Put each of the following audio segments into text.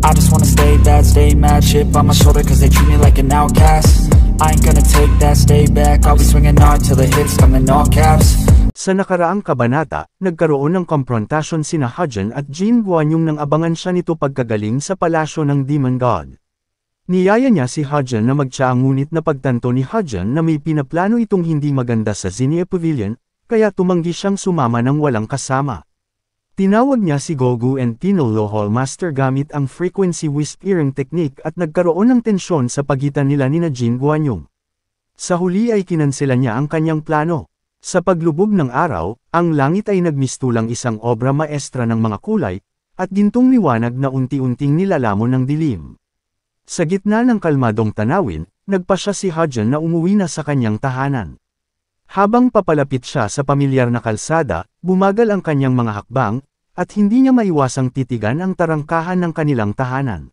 I just wanna stay bad, stay mad, chip on my shoulder cause they treat me like an outcast. I ain't gonna take that, stay back, I'll be swinging hard till the hits come in all caps. Sa nakaraang kabanata, nagkaroon ng komprontasyon sina Hajin at Jin Guanyong nang abangan siya nito pagkagaling sa palasyo ng Demon God. Niyaya niya si Hajin na magtsa ngunit napagtanto ni Hajin na may pinaplano itong hindi maganda sa Zinnia Pavilion, kaya tumanggi siyang sumama ng walang kasama. Tinawag niya si Gogu and Tinolo Master gamit ang frequency whispering technique at nagkaroon ng tensyon sa pagitan nila ni Jin Guanyong. Sa huli ay kinansela niya ang kanyang plano. Sa paglubog ng araw, ang langit ay nagmistulang isang obra maestra ng mga kulay, at gintong liwanag na unti-unting nilalamon ng dilim. Sa gitna ng kalmadong tanawin, nagpasya si Hajin na umuwi na sa kanyang tahanan. Habang papalapit siya sa pamilyar na kalsada, bumagal ang kanyang mga hakbang, at hindi niya maiwasang titigan ang tarangkahan ng kanilang tahanan.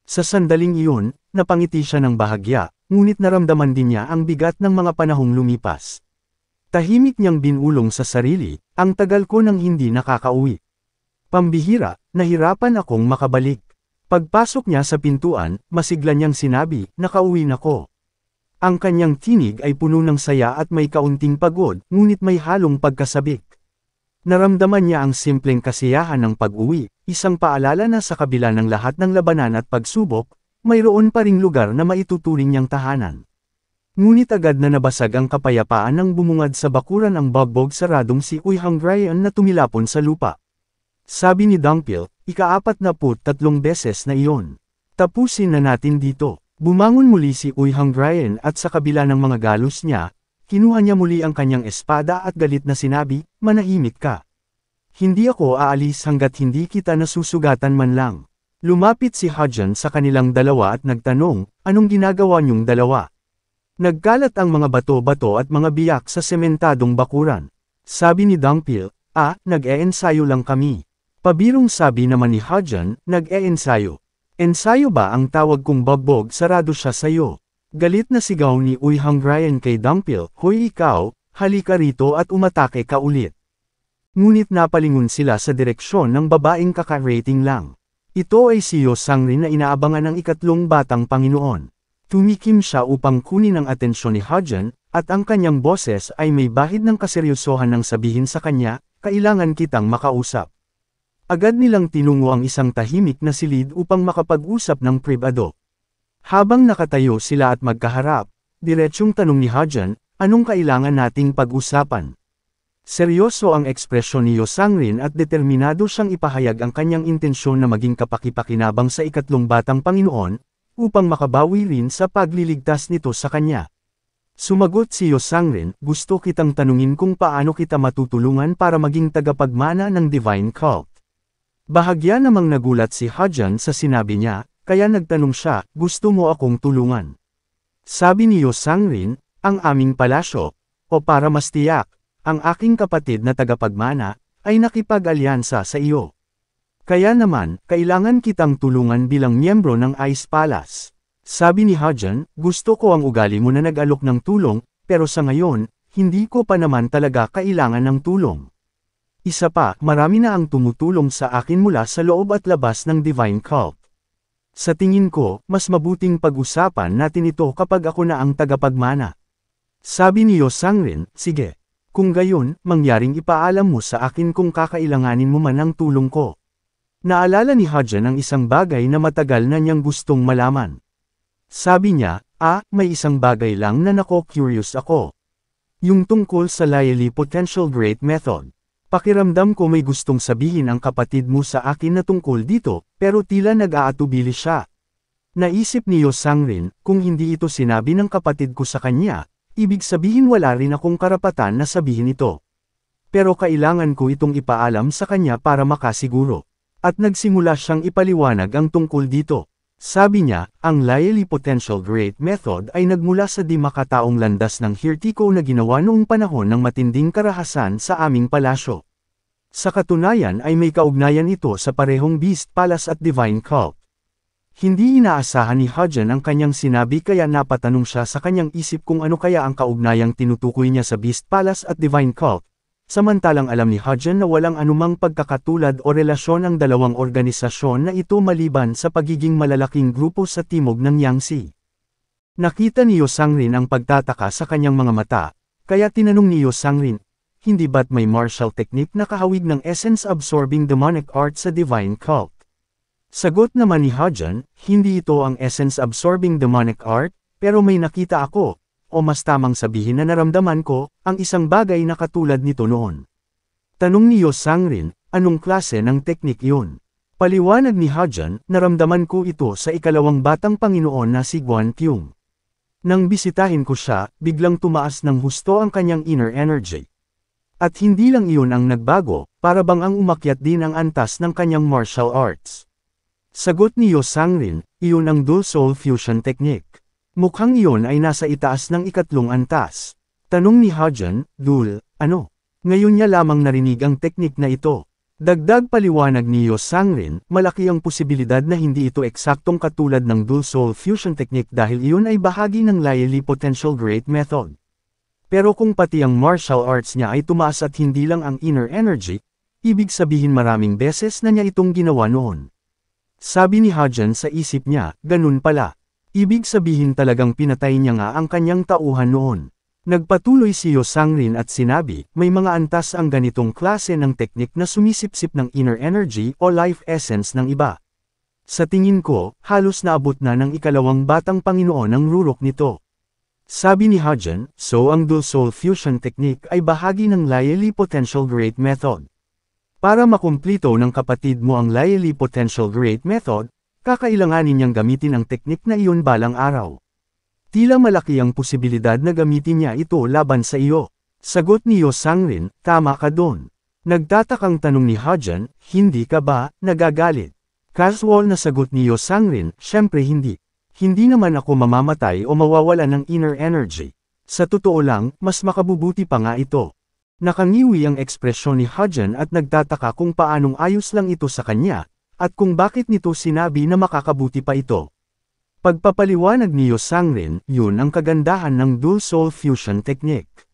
Sa sandaling iyon, napangiti siya ng bahagya, ngunit naramdaman din niya ang bigat ng mga panahong lumipas. Tahimik niyang binulong sa sarili, ang tagal ko nang hindi nakakauwi. Pambihira, nahirapan akong makabalik. Pagpasok niya sa pintuan, masigla niyang sinabi, nakauwi na ko. Ang kanyang tinig ay puno ng saya at may kaunting pagod, ngunit may halong pagkasabik. Naramdaman niya ang simpleng kasiyahan ng pag-uwi, isang paalala na sa kabila ng lahat ng labanan at pagsubok, mayroon pa ring lugar na maituturing niyang tahanan. Ngunit agad na nabasag ang kapayapaan nang bumungad sa bakuran ang bagbog saradong si Uihang Ryan na tumilapon sa lupa. Sabi ni Dangpil, ika-43 beses na iyon. Tapusin na natin dito. Bumangon muli si Uihang Ryan at sa kabila ng mga galos niya, kinuha niya muli ang kanyang espada at galit na sinabi, manahimik ka. Hindi ako aalis hanggat hindi kita nasusugatan man lang. Lumapit si Hajin sa kanilang dalawa at nagtanong, anong ginagawa niyong dalawa? Nagkalat ang mga bato-bato at mga biyak sa sementadong bakuran. Sabi ni Dangpil, nag-e-ensayo lang kami. Pabirong sabi naman ni Hajin, nag-e-ensayo. Ensayo ba ang tawag kong bagbog sarado siya sayo? Galit na sigaw ni Uihang Ryan kay Dangpil, hoy ikaw, halika rito at umatake ka ulit. Ngunit napalingon sila sa direksyon ng babaeng kaka-rating lang. Ito ay si Yo Sangrin na inaabangan ng ikatlong batang Panginoon. Tumikim siya upang kunin ang atensyon ni Hajin, at ang kanyang boses ay may bahid ng kaseryosohan nang sabihin sa kanya, kailangan kitang makausap. Agad nilang tinungo ang isang tahimik na silid upang makapag-usap ng pribado. Habang nakatayo sila at magkaharap, diretsyong tanong ni Hajin, anong kailangan nating pag-usapan? Seryoso ang ekspresyon ni Yo Sangrin at determinado siyang ipahayag ang kanyang intensyon na maging kapakipakinabang sa ikatlong batang Panginoon, upang makabawi rin sa pagliligtas nito sa kanya. Sumagot si Yo Sangrin, gusto kitang tanungin kung paano kita matutulungan para maging tagapagmana ng Divine Cult. Bahagya namang nagulat si Hajin sa sinabi niya, kaya nagtanong siya, gusto mo akong tulungan? Sabi ni Yo Sangrin, ang aming palasyo, o para mas tiyak, ang aking kapatid na tagapagmana, ay nakipag-alyansa sa iyo. Kaya naman, kailangan kitang tulungan bilang miyembro ng Ice Palace. Sabi ni Hajin, gusto ko ang ugali mo na nag-alok ng tulong, pero sa ngayon, hindi ko pa naman talaga kailangan ng tulong. Isa pa, marami na ang tumutulong sa akin mula sa loob at labas ng Divine Cult. Sa tingin ko, mas mabuting pag-usapan natin ito kapag ako na ang tagapagmana. Sabi ni Yo Sangrin, sige. Kung gayon, mangyaring ipaalam mo sa akin kung kakailanganin mo man ang tulong ko. Naalala ni Hajin ang isang bagay na matagal na niyang gustong malaman. Sabi niya, may isang bagay lang na curious ako. Yung tungkol sa Lyely Potential Great Method. Pakiramdam ko may gustong sabihin ang kapatid mo sa akin na tungkol dito, pero tila nag-aatubili siya. Naisip ni Yo Sangrin, kung hindi ito sinabi ng kapatid ko sa kanya, ibig sabihin wala rin akong karapatan na sabihin ito. Pero kailangan ko itong ipaalam sa kanya para makasiguro. At nagsimula siyang ipaliwanag ang tungkol dito. Sabi niya, ang Lyely Potential Great Method ay nagmula sa di makataong landas ng Hirtiko na ginawa noong panahon ng matinding karahasan sa aming palasyo. Sa katunayan ay may kaugnayan ito sa parehong Beast Palace at Divine Cult. Hindi inaasahan ni Hajin ang kanyang sinabi kaya napatanong siya sa kanyang isip kung ano kaya ang kaugnayang tinutukoy niya sa Beast Palace at Divine Cult. samantalang alam ni Hajin na walang anumang pagkakatulad o relasyon ang dalawang organisasyon na ito maliban sa pagiging malalaking grupo sa timog ng Yangtze. Nakita ni Yo Sangrin ang pagtataka sa kanyang mga mata, kaya tinanong ni Yo Sangrin, hindi ba't may martial technique na kahawig ng essence-absorbing demonic art sa divine cult? Sagot naman ni Hajin, hindi ito ang essence-absorbing demonic art, pero may nakita ako, o mas tamang sabihin na naramdaman ko, ang isang bagay na katulad nito noon. Tanong ni Yo Sangrin, anong klase ng teknik yun? Paliwanag ni Hajin, naramdaman ko ito sa ikalawang batang Panginoon na si Guan Pyong. Nang bisitahin ko siya, biglang tumaas ng husto ang kanyang inner energy. At hindi lang iyon ang nagbago, para bang ang umakyat din ang antas ng kanyang martial arts. Sagot ni Yo Sangrin, iyon ang Dual Soul Fusion Technique. Mukhang iyon ay nasa itaas ng ikatlong antas. Tanong ni Hajin, Dual, ano? Ngayon niya lamang narinig ang teknik na ito. Dagdag paliwanag ni Yo Sangrin, malaki ang posibilidad na hindi ito eksaktong katulad ng Dual Soul Fusion Technique dahil iyon ay bahagi ng Lye Potential Great Method. Pero kung pati ang martial arts niya ay tumaas at hindi lang ang inner energy, ibig sabihin maraming beses na niya itong ginawa noon. Sabi ni Hajin sa isip niya, ganun pala. Ibig sabihin talagang pinatay niya nga ang kanyang tauhan noon. Nagpatuloy si Yo Sangrin at sinabi, may mga antas ang ganitong klase ng teknik na sumisipsip ng inner energy o life essence ng iba. Sa tingin ko, halos naabot na ng ikalawang batang Panginoon ang rurok nito. Sabi ni Hajin, so ang Dual Soul Fusion Technique ay bahagi ng Lye Potential Great Method. Para makumplito ng kapatid mo ang Lye Potential Great Method, kakailanganin niyang gamitin ang teknik na iyon balang araw. Tila malaki ang posibilidad na gamitin niya ito laban sa iyo. Sagot ni Yo Sangrin, tama ka doon. Nagtatakang tanong ni Hajin, hindi ka ba nagagalit? Casual na sagot ni Yo Sangrin, syempre hindi. Hindi naman ako mamamatay o mawawala ng inner energy. Sa totoo lang, mas makabubuti pa nga ito. Nakangiwi ang ekspresyon ni Hajin at nagtataka kung paanong ayos lang ito sa kanya, at kung bakit nito sinabi na makakabuti pa ito. Pagpapaliwanag ni Yo Sangrin, yun ang kagandahan ng Dual Soul Fusion Technique.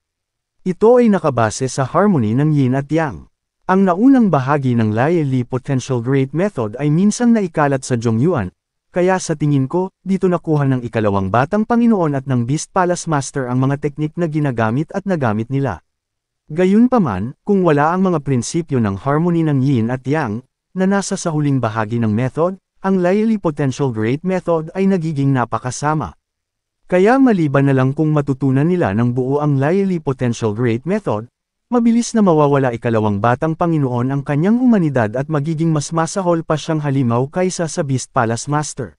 Ito ay nakabase sa harmony ng Yin at Yang. Ang naunang bahagi ng Lye Potential Great Method ay minsang naikalat sa Zhongyuan, kaya sa tingin ko, dito nakuha ng ikalawang batang Panginoon at ng Beast Palace Master ang mga teknik na ginagamit at nagamit nila. Gayunpaman, kung wala ang mga prinsipyo ng harmony ng Yin at Yang, na nasa sa huling bahagi ng method, ang Lye Potential Great Method ay nagiging napakasama. Kaya maliban na lang kung matutunan nila ng buo ang Lye Potential Great Method, mabilis na mawawala ikalawang batang Panginoon ang kanyang humanidad at magiging mas masahol pa siyang halimaw kaysa sa Beast Palace Master.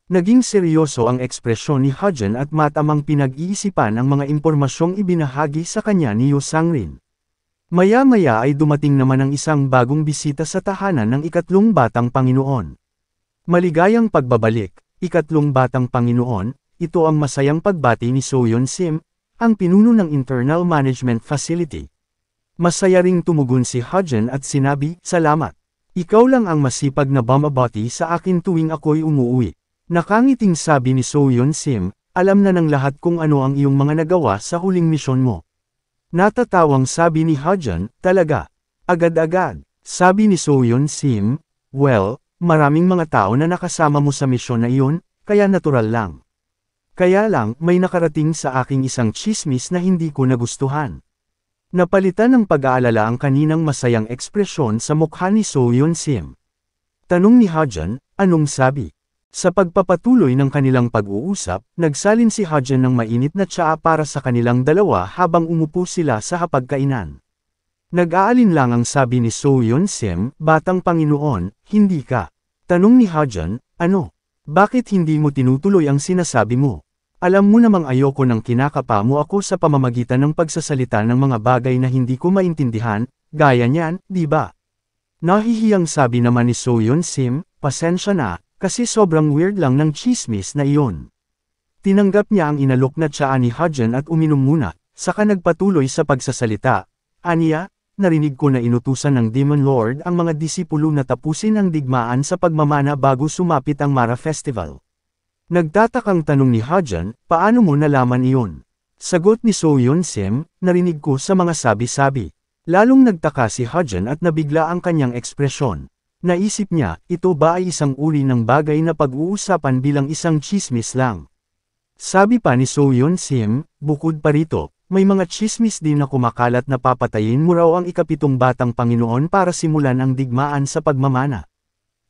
Naging seryoso ang ekspresyon ni Hajin at matamang pinag-iisipan ang mga impormasyong ibinahagi sa kanya ni Yo Sangrin. Maya-maya ay dumating naman ang isang bagong bisita sa tahanan ng ikatlong batang Panginoon. Maligayang pagbabalik, ikatlong batang Panginoon, ito ang masayang pagbati ni Soyeon Sim, ang pinuno ng Internal Management Facility. Masaya ring tumugon si Hajin at sinabi, salamat. Ikaw lang ang masipag na bumabati sa akin tuwing ako'y umuwi. Nakangiting sabi ni Soyeon Sim, alam na ng lahat kung ano ang iyong mga nagawa sa huling misyon mo. Natatawang sabi ni Hajin, talaga. Agad-agad. Sabi ni Soyeon Sim, well, maraming mga tao na nakasama mo sa misyon na iyon, kaya natural lang. Kaya lang, may nakarating sa aking isang chismis na hindi ko nagustuhan. Napalitan ng pag-aalala ang kaninang masayang ekspresyon sa mukha ni Soyeon Sim. Tanong ni Hajin, anong sabi? Sa pagpapatuloy ng kanilang pag-uusap, nagsalin si Hajin ng mainit na tsaa para sa kanilang dalawa habang umupo sila sa hapagkainan. Nag-aalinlang ang sabi ni Soyeon Sim, batang Panginoon, hindi ka. Tanong ni Hajin, ano? Bakit hindi mo tinutuloy ang sinasabi mo? Alam mo namang ayoko nang kinakapa mo ako sa pamamagitan ng pagsasalita ng mga bagay na hindi ko maintindihan, gaya niyan, di ba? Nahihiyang sabi naman ni Soyeon Sim, pasensya na, kasi sobrang weird lang ng chismis na iyon. Tinanggap niya ang inalok na tsaa ni Hajin at uminom muna, saka nagpatuloy sa pagsasalita. Aniya, narinig ko na inutusan ng Demon Lord ang mga disipulo na tapusin ang digmaan sa pagmamana bago sumapit ang Mara Festival. Nagtatakang tanong ni Hajin, paano mo nalaman iyon? Sagot ni Soyeon Sim, narinig ko sa mga sabi-sabi. Lalong nagtaka si Hajin at nabigla ang kanyang ekspresyon. Naisip niya, ito ba ay isang uri ng bagay na pag-uusapan bilang isang chismis lang? Sabi pa ni So-yeon Sim, bukod pa rito, may mga chismis din na kumakalat na papatayin mo raw ang ikapitong batang Panginoon para simulan ang digmaan sa pagmamana.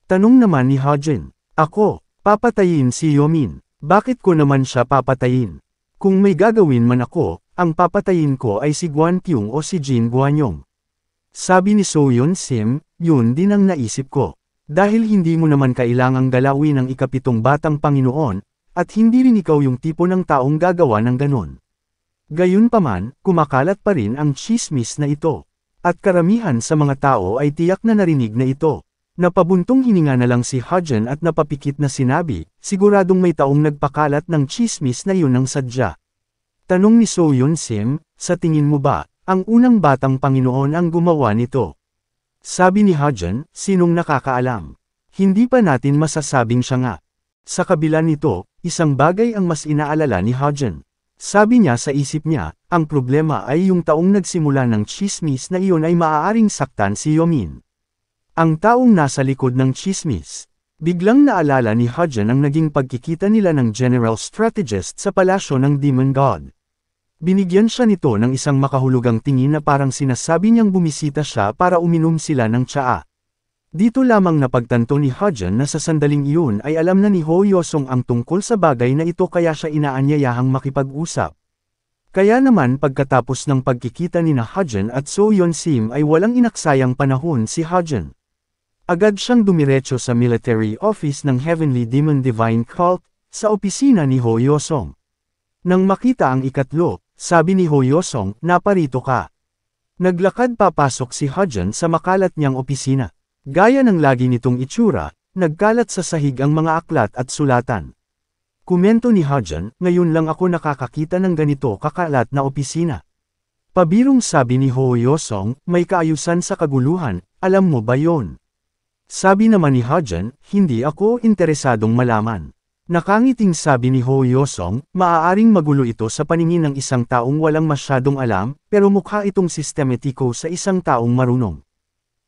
Tanong naman ni Hajin, ako, papatayin si Yomin, bakit ko naman siya papatayin? Kung may gagawin man ako, ang papatayin ko ay si Gwanpyong o si Jin Gwangyong. Sabi ni So-yeon Sim, yun din ang naisip ko. Dahil hindi mo naman kailangang galawin ang ikapitong batang Panginoon, at hindi rin ikaw yung tipo ng taong gagawa ng ganon. Gayunpaman, kumakalat pa rin ang chismis na ito. At karamihan sa mga tao ay tiyak na narinig na ito. Napabuntong hininga na lang si Hajin at napapikit na sinabi, siguradong may taong nagpakalat ng chismis na yun ng sadya. Tanong ni So-yeon Sim, sa tingin mo ba, ang unang batang Panginoon ang gumawa nito? Sabi ni Hajin, sinong nakakaalam? Hindi pa natin masasabing siya nga. Sa kabila nito, isang bagay ang mas inaalala ni Hajin. Sabi niya sa isip niya, ang problema ay yung taong nagsimula ng chismis na iyon ay maaaring saktan si Yomin. Ang taong nasa likod ng chismis. Biglang naalala ni Hajin ang naging pagkikita nila ng General Strategist sa palasyo ng Demon God. Binigyan siya nito ng isang makahulugang tingin na parang sinasabi niyang bumisita siya para uminom sila ng tsaa. Dito lamang napagtanto ni Hajin na sa sandaling iyon ay alam na ni Ho Yosong ang tungkol sa bagay na ito kaya siya inaanyayahang makipag-usap. Kaya naman pagkatapos ng pagkikita ni na Hajin at So-yeon Sim ay walang inaksayang panahon si Hajin. Agad siyang dumiretso sa military office ng Heavenly Demon Divine Cult, sa opisina ni Ho Yosong. Nang makita ang ikatlo, sabi ni Ho Yosong, naparito ka. Naglakad papasok si Hajin sa makalat niyang opisina. Gaya ng lagi nitong itsura, nagkalat sa sahig ang mga aklat at sulatan. Komento ni Hajin, ngayon lang ako nakakakita ng ganito kakalat na opisina. Pabirong sabi ni Ho Yosong, may kaayusan sa kaguluhan, alam mo ba yon? Sabi naman ni Hajin, hindi ako interesadong malaman. Nakangiting sabi ni Ho Yosong, maaaring magulo ito sa paningin ng isang taong walang masyadong alam, pero mukha itong sistematiko sa isang taong marunong.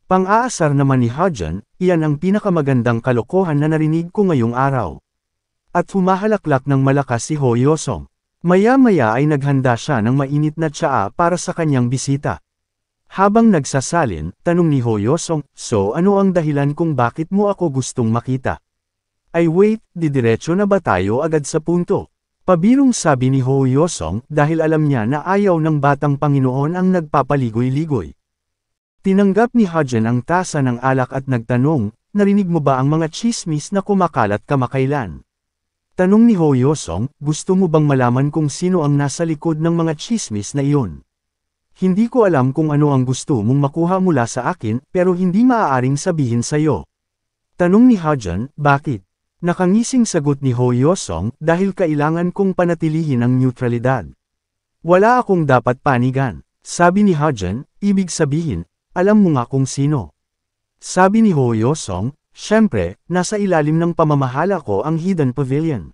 Pang-aasar naman ni Hajin, iyan ang pinakamagandang kalokohan na narinig ko ngayong araw. At humahalaklak ng malakas si Ho Yosong. Maya-maya ay naghanda siya ng mainit na tsaa para sa kanyang bisita. Habang nagsasalin, tanong ni Ho Yosong, so ano ang dahilan kung bakit mo ako gustong makita? Ay wait, didiretso na ba tayo agad sa punto? Pabirong sabi ni Ho Yosong, dahil alam niya na ayaw ng batang Panginoon ang nagpapaligoy-ligoy. Tinanggap ni Hajin ang tasa ng alak at nagtanong, narinig mo ba ang mga chismis na kumakalat kamakailan? Tanong ni Ho Yosong, gusto mo bang malaman kung sino ang nasa likod ng mga chismis na iyon? Hindi ko alam kung ano ang gusto mong makuha mula sa akin, pero hindi maaaring sabihin sa'yo. Tanong ni Hajin, bakit? Nakangising sagot ni Ho Yosong, dahil kailangan kong panatilihin ang neutralidad. Wala akong dapat panigan. Sabi ni Hajin, ibig sabihin, alam mo nga kung sino. Sabi ni Ho Yosong, syempre, nasa ilalim ng pamamahala ko ang Hidden Pavilion.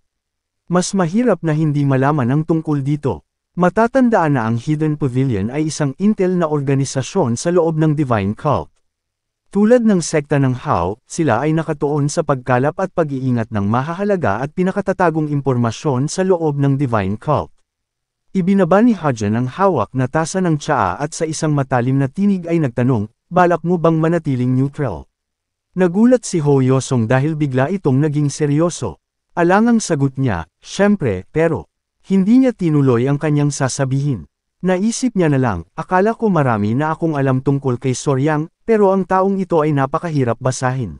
Mas mahirap na hindi malaman ang tungkol dito. Matatandaan na ang Hidden Pavilion ay isang intel na organisasyon sa loob ng Divine Cult. Tulad ng sekta ng Hao, sila ay nakatuon sa pagkalap at pag-iingat ng mahahalaga at pinakatatagong impormasyon sa loob ng Divine Cult. Ibinaba ni Hajin ang hawak na tasa ng tsaa at sa isang matalim na tinig ay nagtanong, balak mo bang manatiling neutral? Nagulat si Ho Yosong dahil bigla itong naging seryoso. Alangang sagot niya, syempre, pero, hindi niya tinuloy ang kanyang sasabihin. Naisip niya na lang, akala ko marami na akong alam tungkol kay Soryang, pero ang taong ito ay napakahirap basahin.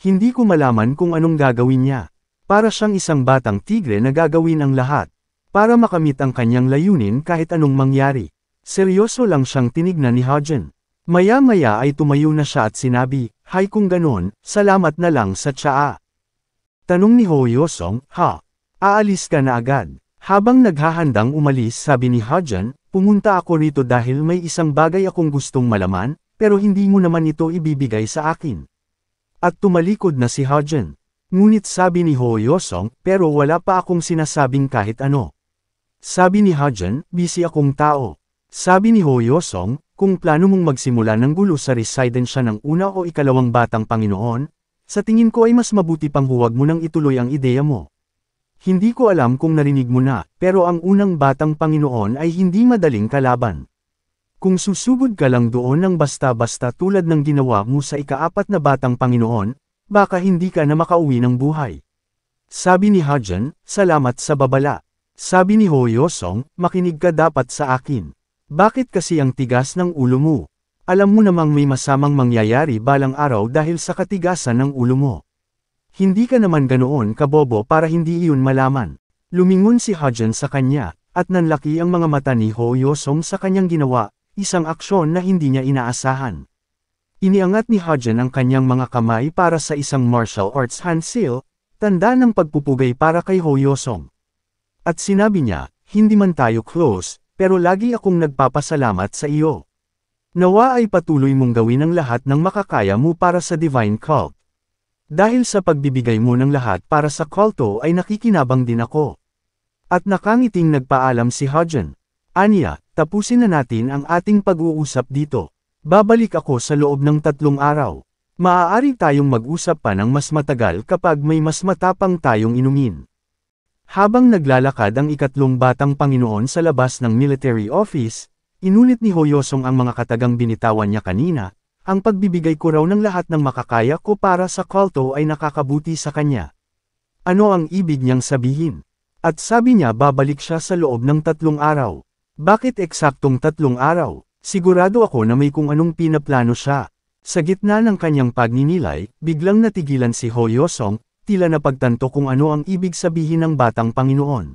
Hindi ko malaman kung anong gagawin niya. Para siyang isang batang tigre na gagawin ang lahat. Para makamit ang kanyang layunin kahit anong mangyari. Seryoso lang siyang tinignan ni Hajin. Maya-maya ay tumayo na siya at sinabi, hay kung ganon, salamat na lang sa tsaa. Tanong ni Ho Yosong, ha? Aalis ka na agad? Habang naghahandang umalis sabi ni Hajin, pumunta ako rito dahil may isang bagay akong gustong malaman, pero hindi mo naman ito ibibigay sa akin. At tumalikod na si Hajin. Ngunit sabi ni Ho Yosong, pero wala pa akong sinasabing kahit ano. Sabi ni Hajin, busy akong tao. Sabi ni Ho Yosong, kung plano mong magsimula ng gulo sa residensya ng una o ikalawang batang Panginoon, sa tingin ko ay mas mabuti pang huwag mo nang ituloy ang ideya mo. Hindi ko alam kung narinig mo na, pero ang unang batang Panginoon ay hindi madaling kalaban. Kung susugod ka lang doon ng basta-basta tulad ng ginawa mo sa ikaapat na batang Panginoon, baka hindi ka na makauwi ng buhay. Sabi ni Hajin, salamat sa babala. Sabi ni Ho Yosong, makinig ka dapat sa akin. Bakit kasi ang tigas ng ulo mo? Alam mo namang may masamang mangyayari balang araw dahil sa katigasan ng ulo mo. Hindi ka naman ganoon kabobo para hindi iyon malaman. Lumingon si Hajin sa kanya, at nanlaki ang mga mata ni Ho Yosong sa kanyang ginawa, isang aksyon na hindi niya inaasahan. Iniangat ni Hajin ang kanyang mga kamay para sa isang martial arts hand seal, tanda ng pagpupugay para kay Ho Yosong. At sinabi niya, hindi man tayo close, pero lagi akong nagpapasalamat sa iyo. Nawa ay patuloy mong gawin ang lahat ng makakaya mo para sa Divine Cult. Dahil sa pagbibigay mo ng lahat para sa kulto ay nakikinabang din ako. At nakangiting nagpaalam si Hajin. Anya, tapusin na natin ang ating pag-uusap dito. Babalik ako sa loob ng 3 araw. Maaari tayong mag-usap pa ng mas matagal kapag may mas matapang tayong inumin. Habang naglalakad ang ikatlong batang Panginoon sa labas ng military office, inulit ni Ho Yosong ang mga katagang binitawan niya kanina, ang pagbibigay ko raw ng lahat ng makakaya ko para sa kulto ay nakakabuti sa kanya. Ano ang ibig niyang sabihin? At sabi niya babalik siya sa loob ng 3 araw. Bakit eksaktong 3 araw? Sigurado ako na may kung anong pinaplano siya. Sa gitna ng kanyang pagninilay, biglang natigilan si Ho Yosong, tila napagtanto kung ano ang ibig sabihin ng batang Panginoon.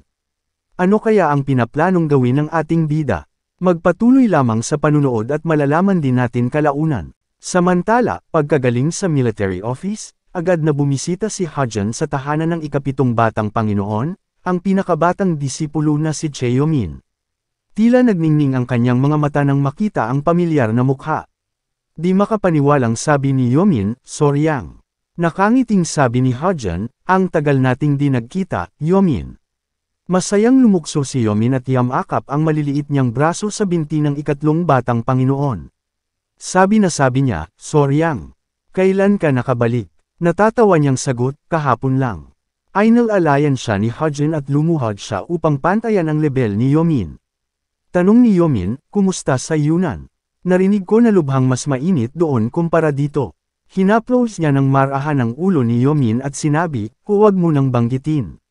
Ano kaya ang pinaplanong gawin ng ating bida? Magpatuloy lamang sa panunood at malalaman din natin kalaunan. Samantala, pagkagaling sa military office, agad na bumisita si Hajin sa tahanan ng ikapitong batang Panginoon, ang pinakabatang disipulo na si Cheomin. Tila nagningning ang kanyang mga mata nang makita ang pamilyar na mukha. Di makapaniwalang sabi ni Yomin, Soryang. Nakangiting sabi ni Hajin, ang tagal nating di nagkita, Yomin. Masayang lumukso si Yomin at yamakap ang maliliit niyang braso sa binti ng ikatlong batang Panginoon. Sabi niya, Soryang. Kailan ka nakabalik? Natatawa niyang sagot, kahapon lang. Ainal-alayan siya ni Hajin at lumuhod siya upang pantayan ang lebel ni Yomin. Tanong ni Yomin, kumusta sa Yunnan? Narinig ko na lubhang mas mainit doon kumpara dito. Hinaplos niya ng marahan ang ulo ni Yomin at sinabi, huwag mo nang banggitin.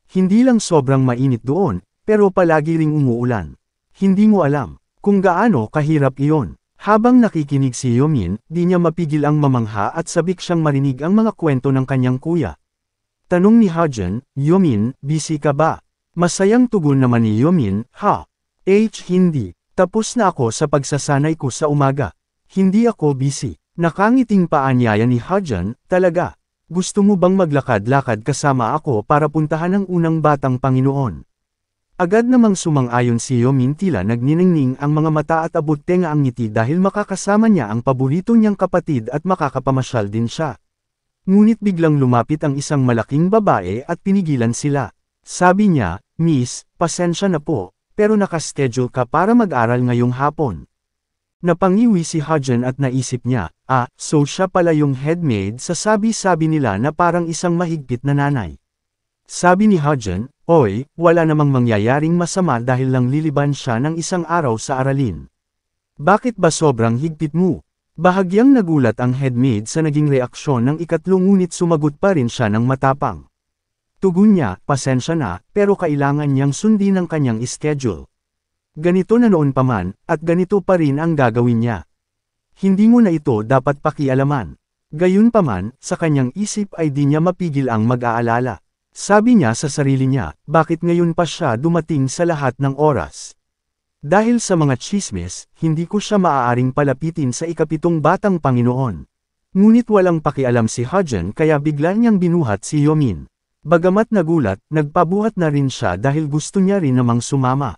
Hindi lang sobrang mainit doon, pero palagi ring umuulan. Hindi mo alam kung gaano kahirap iyon. Habang nakikinig si Yomin, di niya mapigil ang mamangha at sabik siyang marinig ang mga kwento ng kanyang kuya. Tanong ni Hajin, Yomin, busy ka ba? Masayang tugon naman ni Yomin, hindi. Tapos na ako sa pagsasanay ko sa umaga. Hindi ako busy. Nakangiting paanyaya ni Hajin, talaga. Gusto mo bang maglakad-lakad kasama ako para puntahan ang unang batang Panginoon? Agad namang sumang-ayon si Yomin, tila nagniningning ang mga mata at abot tenga ang ngiti dahil makakasama niya ang paborito niyang kapatid at makakapamasyal din siya. Ngunit biglang lumapit ang isang malaking babae at pinigilan sila. Sabi niya, Miss, pasensya na po, pero nakaschedule ka para mag-aral ngayong hapon. Napangiwi si Hajin at naisip niya, so siya pala yung headmaid sa sabi-sabi nila na parang isang mahigpit na nanay. Sabi ni Hajin, oy, wala namang mangyayaring masama dahil lang liliban siya ng isang araw sa aralin. Bakit ba sobrang higpit mo? Bahagyang nagulat ang headmaid sa naging reaksyon ng ikatlong ngunit sumagot pa rin siya ng matapang. Tugon niya, pasensya na, pero kailangan niyang sundin ang kanyang schedule. Ganito na noon pa man, at ganito pa rin ang gagawin niya. Hindi mo na ito dapat pakialaman. Gayunpaman, sa kanyang isip ay di niya mapigil ang mag-aalala. Sabi niya sa sarili niya, bakit ngayon pa siya dumating sa lahat ng oras? Dahil sa mga tsismis, hindi ko siya maaaring palapitin sa ikapitong batang Panginoon. Ngunit walang pakialam si Hajin kaya bigla niyang binuhat si Yomin. Bagamat nagulat, nagpabuhat na rin siya dahil gusto niya rin namang sumama.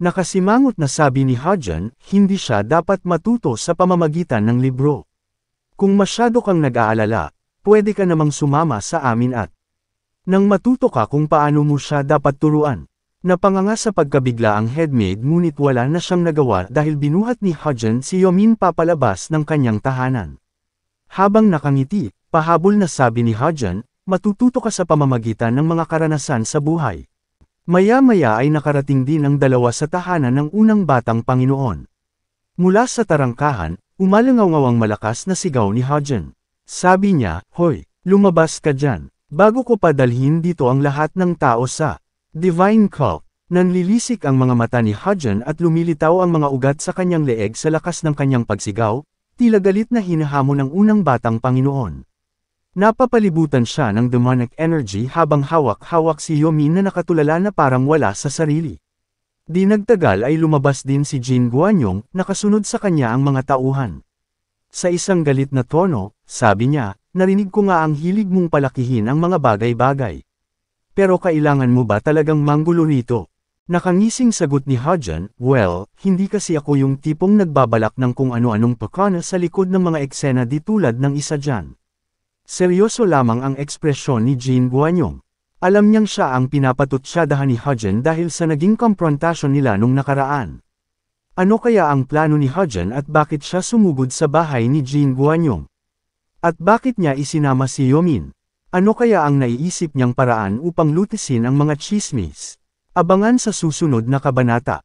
Nakasimangot na sabi ni Hajin, hindi siya dapat matuto sa pamamagitan ng libro. Kung masyado kang nag-aalala, pwede ka namang sumama sa amin at nang matuto ka kung paano mo siya dapat turuan. Napanganga sa pagkabigla ang headmaid ngunit wala na siyang nagawa dahil binuhat ni Hojin si Yomin papalabas ng kanyang tahanan. Habang nakangiti, pahabol na sabi ni Hojin, matututo ka sa pamamagitan ng mga karanasan sa buhay. Maya-maya ay nakarating din ang dalawa sa tahanan ng unang batang Panginoon. Mula sa tarangkahan, umalangaw ang malakas na sigaw ni Hojin. Sabi niya, "Hoy, lumabas ka dyan, bago ko padalhin dito ang lahat ng tao sa Divine Cult." Nanlilisik ang mga mata ni Hojin at lumilitaw ang mga ugat sa kanyang leeg sa lakas ng kanyang pagsigaw, tila galit na hinahamon ng unang batang Panginoon. Napapalibutan siya ng demonic energy habang hawak-hawak si Yomin na nakatulala na parang wala sa sarili. Di nagtagal ay lumabas din si Jin Guanyong, nakasunod sa kanya ang mga tauhan. Sa isang galit na tono, sabi niya, "Narinig ko nga ang hilig mong palakihin ang mga bagay-bagay. Pero kailangan mo ba talagang manggulo rito?" Nakangising sagot ni Hojin, "Well, hindi kasi ako yung tipong nagbabalak ng kung ano-anong pakana sa likod ng mga eksena di tulad ng isa dyan." Seryoso lamang ang ekspresyon ni Jin Guanyong. Alam niyang siya ang pinapatutsadahan ni Hojin dahil sa naging komprontasyon nila nung nakaraan. Ano kaya ang plano ni Hojin at bakit siya sumugod sa bahay ni Jin Guanyong? At bakit niya isinama si Yomin? Ano kaya ang naiisip niyang paraan upang lutisin ang mga chismis? Abangan sa susunod na kabanata.